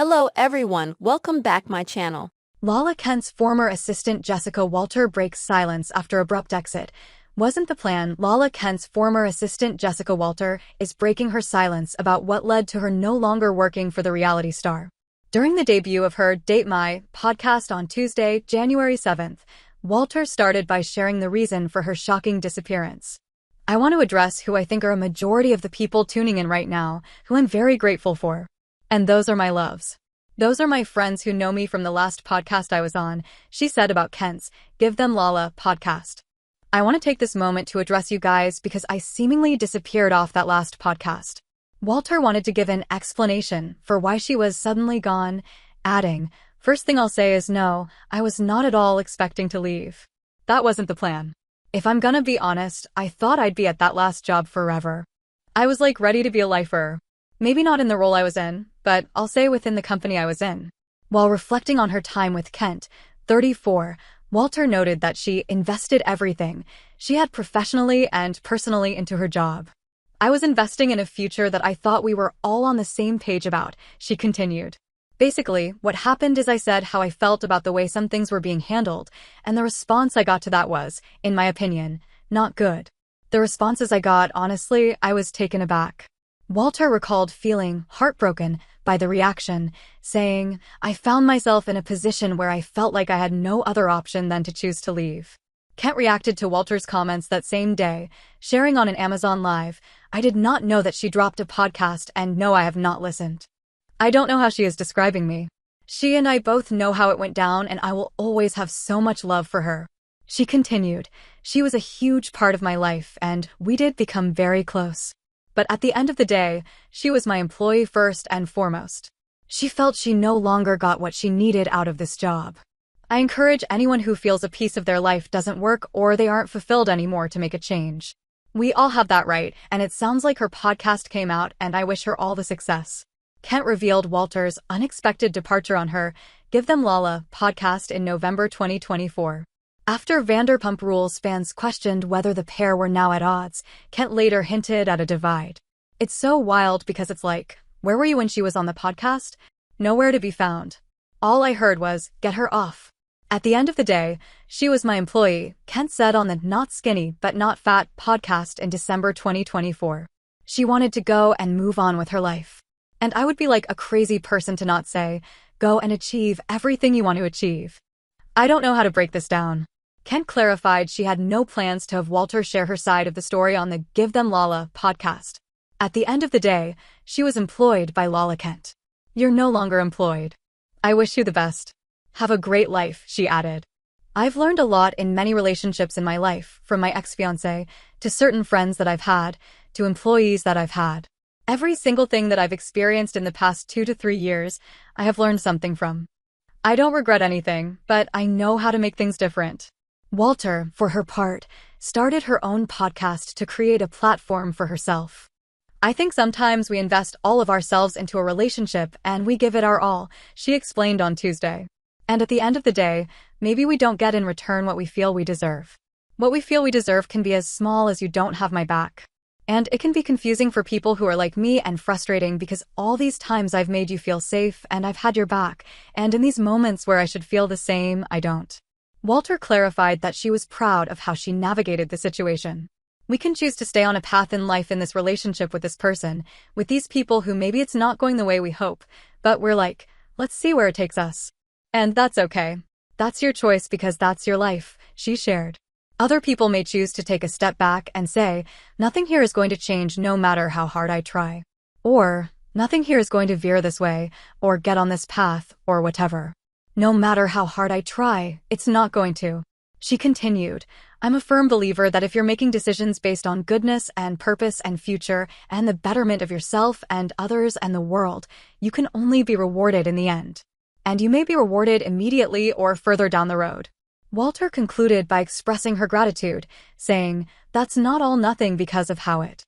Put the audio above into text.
Hello everyone, welcome back my channel. Lala Kent's former assistant Jessica Walter breaks silence after abrupt exit. Wasn't the plan. Lala Kent's former assistant Jessica Walter is breaking her silence about what led to her no longer working for the reality star. During the debut of her Date My podcast on Tuesday, January 7th, Walter started by sharing the reason for her shocking disappearance. I want to address who I think are a majority of the people tuning in right now, who I'm very grateful for. And those are my loves. Those are my friends who know me from the last podcast I was on, she said about Kent's Give Them Lala podcast. I want to take this moment to address you guys because I seemingly disappeared off that last podcast. Walter wanted to give an explanation for why she was suddenly gone, adding, "First thing I'll say is no, I was not at all expecting to leave. That wasn't the plan. If I'm gonna be honest, I thought I'd be at that last job forever. I was like ready to be a lifer. Maybe not in the role I was in, but I'll say within the company I was in." While reflecting on her time with Kent, 34, Walter noted that she invested everything she had professionally and personally into her job. "I was investing in a future that I thought we were all on the same page about," she continued. "Basically, what happened is I said how I felt about the way some things were being handled, and the response I got to that was, in my opinion, not good. The responses I got, honestly, I was taken aback." Walter recalled feeling heartbroken by the reaction, saying, "I found myself in a position where I felt like I had no other option than to choose to leave." Kent reacted to Walter's comments that same day, sharing on an Amazon Live, "I did not know that she dropped a podcast, and no, I have not listened. I don't know how she is describing me. She and I both know how it went down, and I will always have so much love for her." She continued, "She was a huge part of my life, and we did become very close. But at the end of the day, she was my employee first and foremost. She felt she no longer got what she needed out of this job. I encourage anyone who feels a piece of their life doesn't work or they aren't fulfilled anymore to make a change. We all have that right, and it sounds like her podcast came out, and I wish her all the success." Kent revealed Walter's unexpected departure on her Give Them Lala podcast in November 2024. After Vanderpump Rules fans questioned whether the pair were now at odds, Kent later hinted at a divide. "It's so wild because it's like, where were you when she was on the podcast? Nowhere to be found. All I heard was, get her off. At the end of the day, she was my employee," Kent said on the Not Skinny But Not Fat podcast in December 2024. "She wanted to go and move on with her life. And I would be like a crazy person to not say, go and achieve everything you want to achieve. I don't know how to break this down." Kent clarified she had no plans to have Walter share her side of the story on the Give Them Lala podcast. "At the end of the day, she was employed by Lala Kent. You're no longer employed. I wish you the best. Have a great life," she added. "I've learned a lot in many relationships in my life, from my ex-fiancé, to certain friends that I've had, to employees that I've had. Every single thing that I've experienced in the past 2 to 3 years, I have learned something from. I don't regret anything, but I know how to make things different." Walter, for her part, started her own podcast to create a platform for herself. "I think sometimes we invest all of ourselves into a relationship and we give it our all," she explained on Tuesday. "And at the end of the day, maybe we don't get in return what we feel we deserve. What we feel we deserve can be as small as you don't have my back. And it can be confusing for people who are like me and frustrating because all these times I've made you feel safe and I've had your back, and in these moments where I should feel the same, I don't." Walter clarified that she was proud of how she navigated the situation. "We can choose to stay on a path in life in this relationship with this person, with these people who maybe it's not going the way we hope, but we're like, let's see where it takes us. And that's okay. That's your choice because that's your life," she shared. "Other people may choose to take a step back and say, nothing here is going to change no matter how hard I try. Or, nothing here is going to veer this way, or get on this path, or whatever. No matter how hard I try, it's not going to." She continued, "I'm a firm believer that if you're making decisions based on goodness and purpose and future and the betterment of yourself and others and the world, you can only be rewarded in the end. And you may be rewarded immediately or further down the road." Walter concluded by expressing her gratitude, saying, "That's not all nothing because of how it